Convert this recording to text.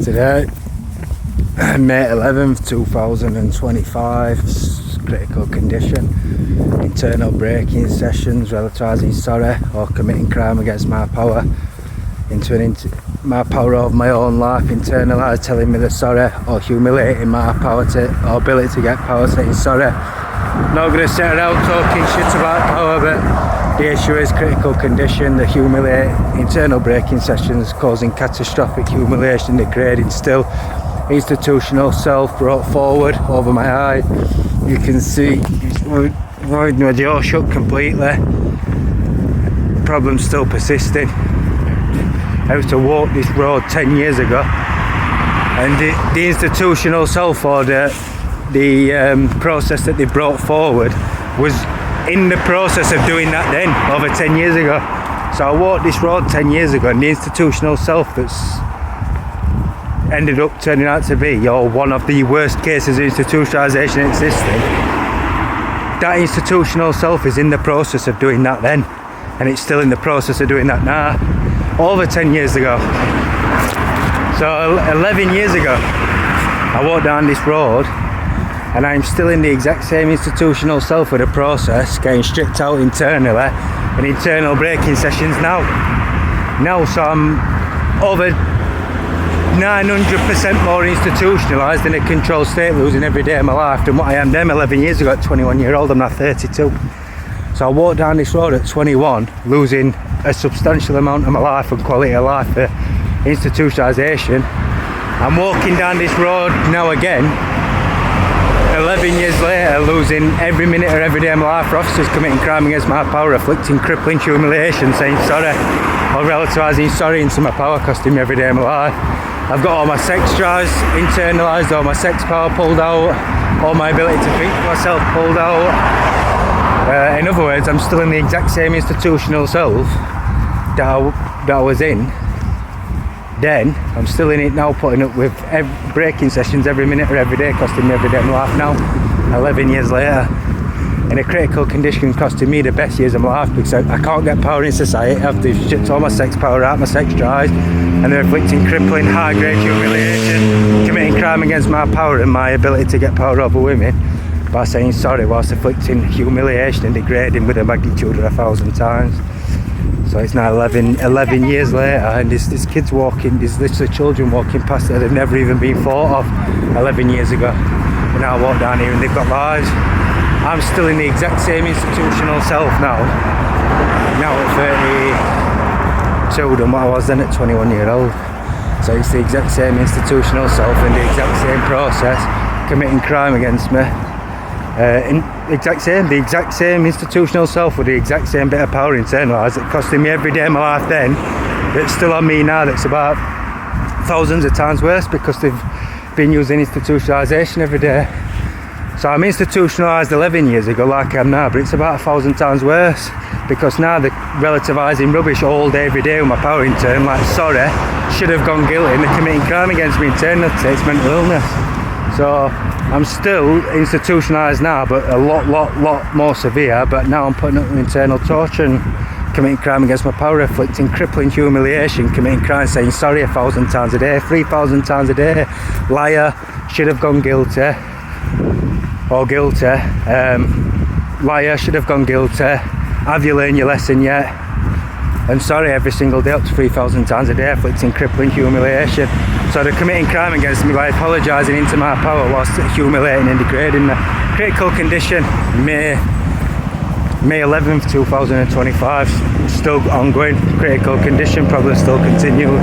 Today, May 11th 2025, critical condition, internal braking sessions, relativising sorry or committing crime against my power, my power over my own life, internalised telling me the sorry or humiliating my power or ability to get power, saying sorry. Not going to sit around talking shit about power, but the issue is critical condition, the internal braking sessions causing catastrophic humiliation, degrading still, institutional self brought forward over my eye. You can see my jaw shut completely, problems still persisting. I used to walk this road 10 years ago, and the institutional self order, the process that they brought forward was in the process of doing that then, over 10 years ago. So I walked this road 10 years ago, and the institutional self that's ended up turning out to be one of the worst cases of institutionalisation existing, that institutional self is in the process of doing that then, and it's still in the process of doing that now, over 10 years ago. So 11 years ago I walked down this road, and I'm still in the exact same institutional self of the process, getting stripped out internally and internal braking sessions now. So I'm over 900% more institutionalised in a controlled state, losing every day of my life than what I am then 11 years ago at 21 year old. I'm now 32. So I walked down this road at 21, losing a substantial amount of my life and quality of life for institutionalisation. I'm walking down this road now again, 11 years later, losing every minute or every day of my life for officers committing crime against my power, afflicting crippling humiliation, saying sorry or relativising sorry into my power, costing me every day of my life. I've got all my sex drives internalised, all my sex power pulled out, all my ability to think for myself pulled out. In other words, I'm still in the exact same institutional self that I was in then. I'm still in it now, putting up with braking sessions every minute or every day, costing me every day of my life now, 11 years later, in a critical condition, costing me the best years of my life, because I can't get power in society. I've shipped all my sex power out, my sex drives, and they're inflicting crippling high-grade humiliation, committing crime against my power and my ability to get power over women by saying sorry whilst inflicting humiliation and degrading with a magnitude of 1,000 times. So it's now 11 years later, and there's kids walking, there's literally children walking past that have never even been thought of 11 years ago. And now I walk down here and they've got lives. I'm still in the exact same institutional self now at 32 than what I was then at 21 year old. So it's the exact same institutional self and the exact same process committing crime against me. The exact same institutional self with the exact same bit of power internalised that costing me every day of my life then, that's still on me now, that's about thousands of times worse because they've been using institutionalisation every day. So I'm institutionalised 11 years ago like I am now, but it's about 1,000 times worse because now they're relativising rubbish all day every day with my power in turn, like sorry, should have gone guilty, and they're committing crime against me internally, it's mental illness. So I'm still institutionalised now, but a lot more severe, but now I'm putting up with internal torture and committing crime against my power, afflicting crippling humiliation, committing crime, saying sorry 1,000 times a day, 3,000 times a day, liar, should have gone guilty, or guilty, liar, should have gone guilty, have you learned your lesson yet, and sorry every single day up to 3,000 times a day, afflicting crippling humiliation. So they're committing crime against me by apologising into my power whilst humiliating and degrading me. Critical condition, May 11th 2025, still ongoing. Critical condition probably still continues.